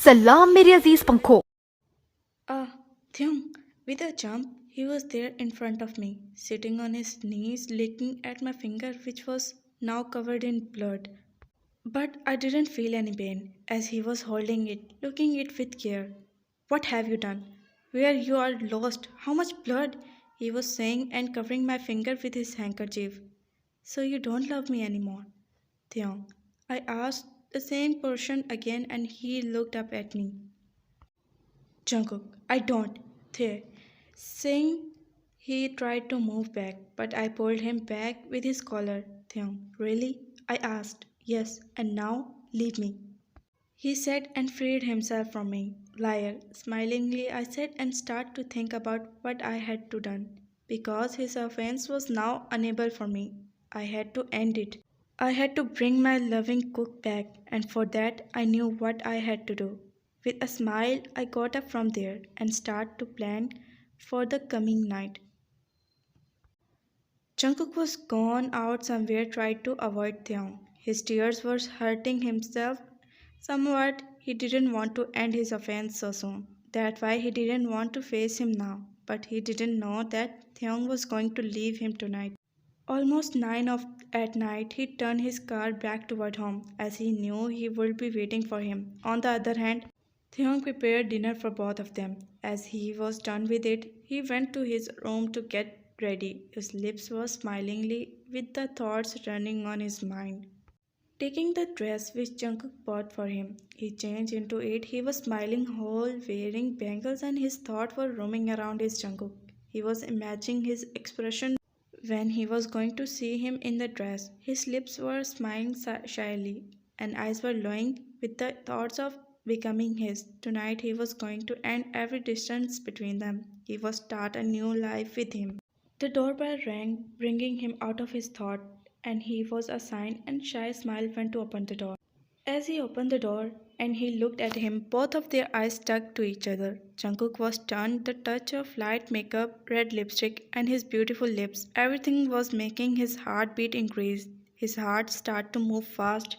सलाम मेरे अजीज पंखों। Ah, Tiong, with a jump, he was there in front of me, sitting on his knees, licking at my finger, which was now covered in blood. But I didn't feel any pain as he was holding it, looking it with care. What have you done? Where you are lost? How much blood? He was saying and covering my finger with his handkerchief. So you don't love me anymore, Tiong. I asked the same question again and he looked up at me. Jungkook, I don't. There. Saying he tried to move back, but I pulled him back with his collar. Theon, really? I asked. Yes, and now leave me. He said and freed himself from me. Liar. Smilingly, I said and started to think about what I had to done. Because his offense was now unable for me. I had to end it. I had to bring my loving cook back, and for that I knew what I had to do. With a smile, I got up from there and started to plan for the coming night. Jungkook was gone out somewhere, tried to avoid Theon. His tears were hurting himself somewhat. He didn't want to end his offense so soon. That's why he didn't want to face him now. But he didn't know that Theon was going to leave him tonight. Almost at night, he turned his car back toward home, as he knew he would be waiting for him. On the other hand, Theon prepared dinner for both of them. As he was done with it, he went to his room to get ready. His lips were smilingly with the thoughts running on his mind. Taking the dress which Jungkook bought for him, he changed into it. He was smiling whole, wearing bangles, and his thoughts were roaming around his Jungkook. He was imagining his expression when he was going to see him in the dress. His lips were smiling shyly, and eyes were glowing with the thoughts of becoming his. Tonight he was going to end every distance between them. He was start a new life with him. The doorbell rang, bringing him out of his thought, and he was a sign and shy smile went to open the door. As he opened the door and he looked at him, both of their eyes stuck to each other. Jungkook was stunned. The touch of light makeup, red lipstick, and his beautiful lips. Everything was making his heartbeat increase. His heart started to move fast,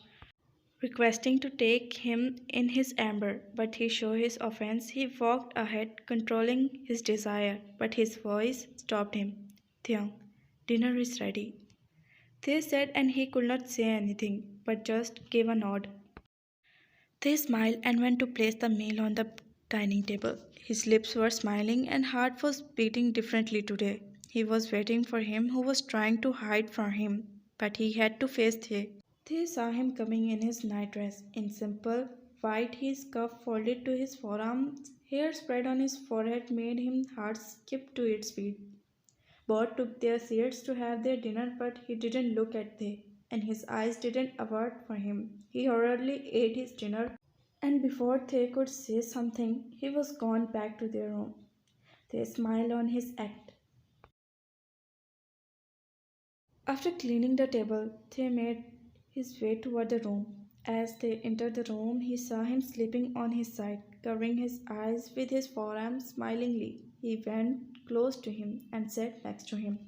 requesting to take him in his amber. But he showed his offense. He walked ahead, controlling his desire. But his voice stopped him. Tiong, dinner is ready. They said, and he could not say anything, but just gave a nod. They smiled and went to place the meal on the dining table. His lips were smiling and heart was beating differently today. He was waiting for him who was trying to hide from him, but he had to face Thay. They saw him coming in his nightdress, in simple white, his cuff folded to his forearms, hair spread on his forehead made him heart skip to its beat. Both took their seats to have their dinner, but he didn't look at them, and his eyes didn't avert from him. He hurriedly ate his dinner, and before they could say something, he was gone back to their room. They smiled on his act. After cleaning the table, they made his way toward the room. As they entered the room, he saw him sleeping on his side, covering his eyes with his forearm smilingly. He went close to him and sat next to him.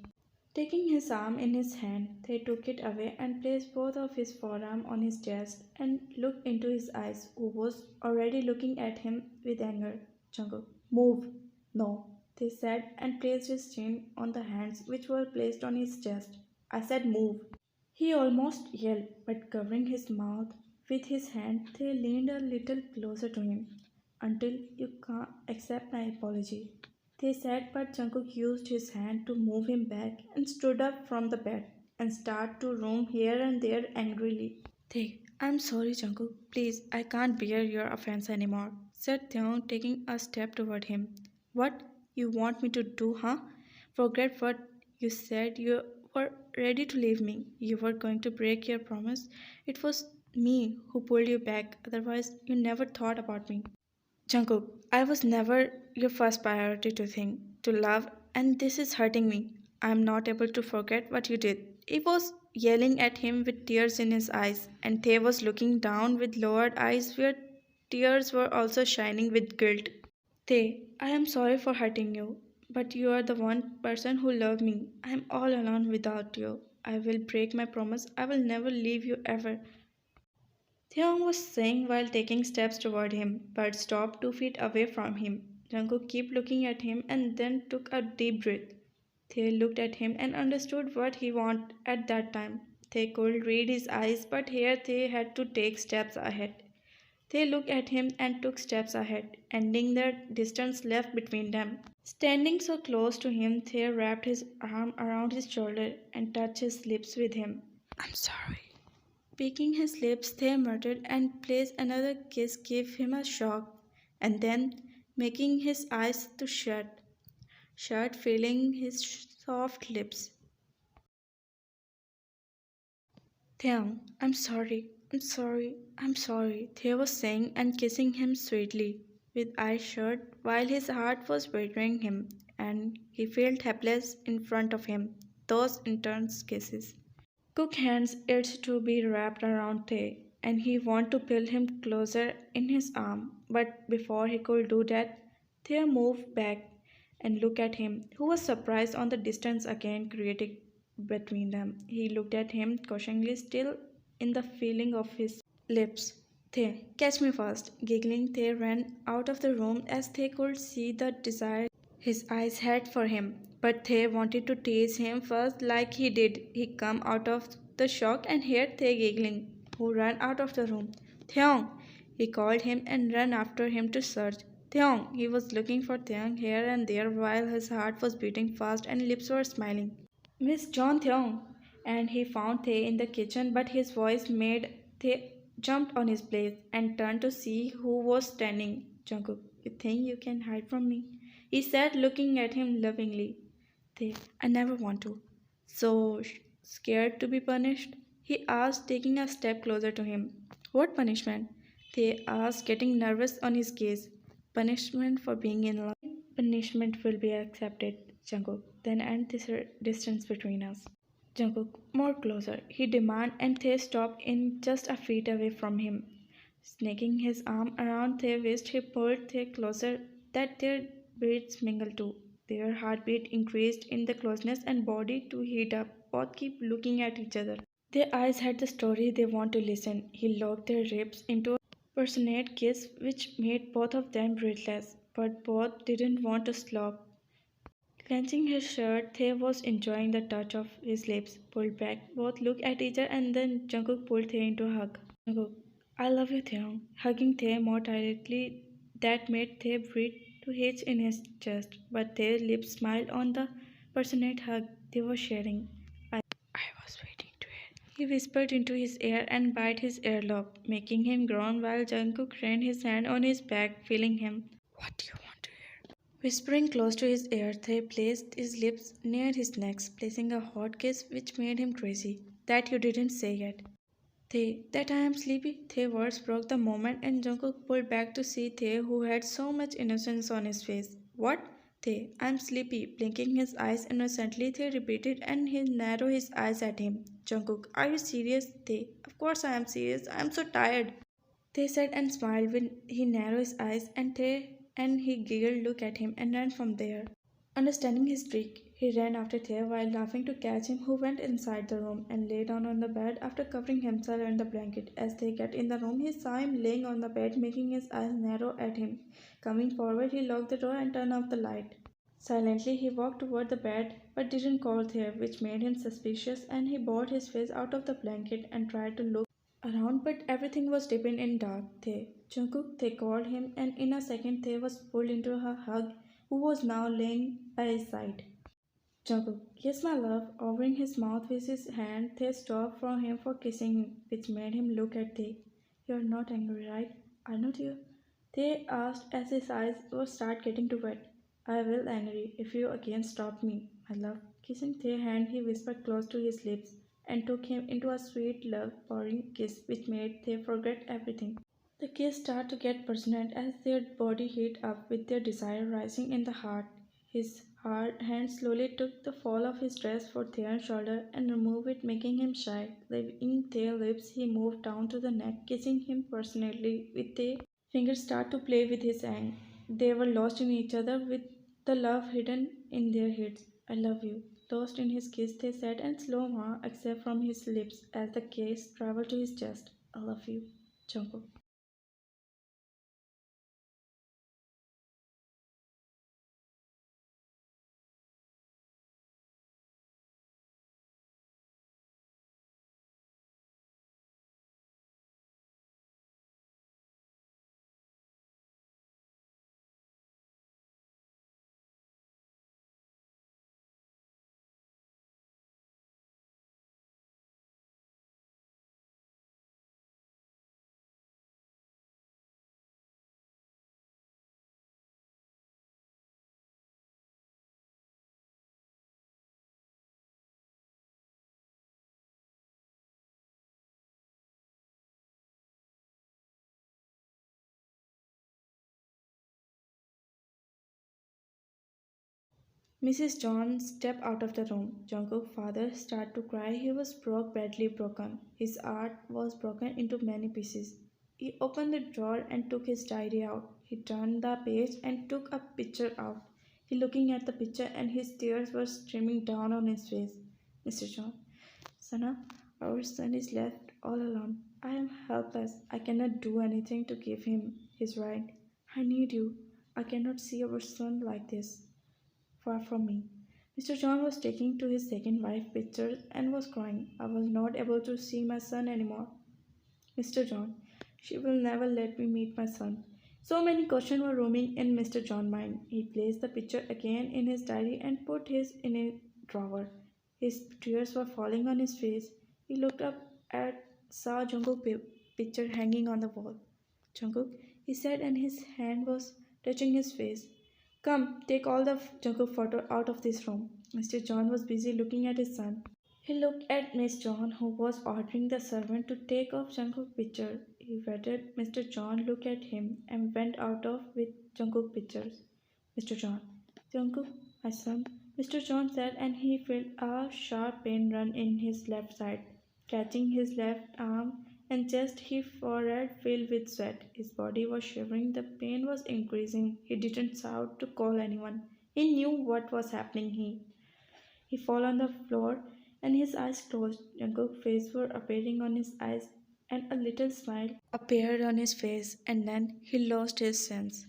Taking his arm in his hand, they took it away and placed both of his forearms on his chest and looked into his eyes, who was already looking at him with anger. Jungkook, move! No, they said and placed his chin on the hands which were placed on his chest. I said move. He almost yelled, but covering his mouth with his hand, they leaned a little closer to him. Until you can't accept my apology. They said, but Jungkook used his hand to move him back and stood up from the bed and started to roam here and there angrily. I'm sorry, Jungkook. Please, I can't bear your offense anymore, said Tiong, taking a step toward him. What you want me to do, huh? Forget what you said. You were ready to leave me. You were going to break your promise. It was me who pulled you back. Otherwise, you never thought about me. Jungkook, I was never your first priority to think, to love, and this is hurting me. I am not able to forget what you did. He was yelling at him with tears in his eyes, and Thay was looking down with lowered eyes where tears were also shining with guilt. Thay, I am sorry for hurting you, but you are the one person who loved me. I am all alone without you. I will break my promise. I will never leave you ever. Tiong was saying while taking steps toward him, but stopped 2 feet away from him. Jungkook kept looking at him and then took a deep breath. Tae looked at him and understood what he wanted at that time. Tae could read his eyes, but here Tae had to take steps ahead. They looked at him and took steps ahead, ending the distance left between them. Standing so close to him, Thayer wrapped his arm around his shoulder and touched his lips with him. I'm sorry. Picking his lips, Thayer muttered and placed another kiss gave him a shock, and then making his eyes to shut, feeling his soft lips. Tiong, I'm sorry, I'm sorry, I'm sorry, Thea was saying and kissing him sweetly, with eyes shut, while his heart was betraying him, and he felt helpless in front of him. Those intense kisses. Cook's hands itched to be wrapped around Tay, and he wanted to pull him closer in his arm. But before he could do that, Thea moved back and looked at him, who was surprised on the distance again created between them. He looked at him cautioningly, still in the feeling of his lips. Thea, catch me first. Giggling, Thea ran out of the room as they could see the desire his eyes had for him, but they wanted to tease him first like he did. He come out of the shock and heard Thay giggling, who ran out of the room. Theong! He called him and ran after him to search. Theong! He was looking for Theong here and there while his heart was beating fast and lips were smiling. Miss John Theong! And he found Thay in the kitchen, but his voice made Thay jumped on his place and turned to see who was standing. Jungkook, you think you can hide from me? He said, looking at him lovingly. They, I never want to. So scared to be punished? He asked, taking a step closer to him. What punishment? They asked, getting nervous on his gaze. Punishment for being in love. Punishment will be accepted, Jungkook. Then end this distance between us. Jungkook, more closer, he demanded, and Thay stopped in just a feet away from him. Snaking his arm around Thay's waist, he pulled Thay closer that their beats mingled too. Their heartbeat increased in the closeness and body to heat up. Both keep looking at each other. Their eyes had the story they want to listen. He locked their ribs into a passionate kiss which made both of them breathless, but both didn't want to stop. Clenching his shirt, Thay was enjoying the touch of his lips. Pulled back, both looked at each other and then Jungkook pulled Thay into a hug. Jungkook, I love you, Tiong. Hugging Thay more tightly that made Thay breathe to hitch in his chest. But Thay's lips smiled on the passionate hug they were sharing. I was waiting to hear. He whispered into his ear and bit his earlobe, making him groan while Jungkook ran his hand on his back, feeling him. What do you want to hear? Whispering close to his ear, Thay placed his lips near his neck, placing a hot kiss which made him crazy. That you didn't say yet. Thay, that I am sleepy. Thay's words broke the moment and Jungkook pulled back to see Thay who had so much innocence on his face. What? Thay, I am sleepy. Blinking his eyes innocently, Thay repeated and he narrowed his eyes at him. Jungkook, are you serious? Thay, of course I am serious. I am so tired. They said and smiled when he narrowed his eyes and he giggled look at him and ran from there. Understanding his trick, he ran after Thea while laughing to catch him who went inside the room and lay down on the bed after covering himself in the blanket. As they got in the room, he saw him laying on the bed making his eyes narrow at him. Coming forward, he locked the door and turned off the light. Silently, he walked toward the bed but didn't call Thea, which made him suspicious and he brought his face out of the blanket and tried to look around, but everything was deep in dark. They, Jungkook, they called him, and in a second, they was pulled into her hug, who was now laying by his side. Jungkook, yes, my love, overing his mouth with his hand, they stopped from him for kissing him, which made him look at they. You're not angry, right? Are not you? They asked as his eyes would start getting too wet. I will angry if you again stop me, my love. Kissing their hand, he whispered close to his lips and took him into a sweet, love-pouring kiss which made they forget everything. The kiss started to get passionate as their body heat up with their desire rising in the heart. His hard hand slowly took the fall of his dress for Theon's shoulder and removed it, making him shy. Leaving their lips, he moved down to the neck, kissing him passionately with their fingers start to play with his hand. They were lost in each other with the love hidden in their heads. I love you. Lost in his kiss, they said, and slow mo, except from his lips as the kiss traveled to his chest. I love you, Jungkook. Mrs. John stepped out of the room. Jungkook's father started to cry. He was badly broken. His art was broken into many pieces. He opened the drawer and took his diary out. He turned the page and took a picture out. He looking at the picture and his tears were streaming down on his face. Mr. John, Sana, our son is left all alone. I am helpless. I cannot do anything to give him his right. I need you. I cannot see our son like this far from me. Mr. John was taking to his second wife pictures and was crying. I was not able to see my son anymore. Mr. John, she will never let me meet my son. So many questions were roaming in Mr. John's mind. He placed the picture again in his diary and put his in a drawer. His tears were falling on his face. He looked up at saw Jungkook's picture hanging on the wall. Jungkook, he said, and his hand was touching his face. Come, take all the Jungkook photo out of this room. Mr. John was busy looking at his son. He looked at Miss John, who was ordering the servant to take off Jungkook's picture. He waited Mr. John look at him and went out of with Jungkook pictures. Mr. John, Jungkook, my son. Mr. John said, and he felt a sharp pain run in his left side, catching his left arm and chest. His forehead filled with sweat. His body was shivering. The pain was increasing. He didn't shout to call anyone. He knew what was happening. He fell on the floor and his eyes closed. Jungkook's face were appearing on his eyes and a little smile appeared on his face, and then he lost his sense.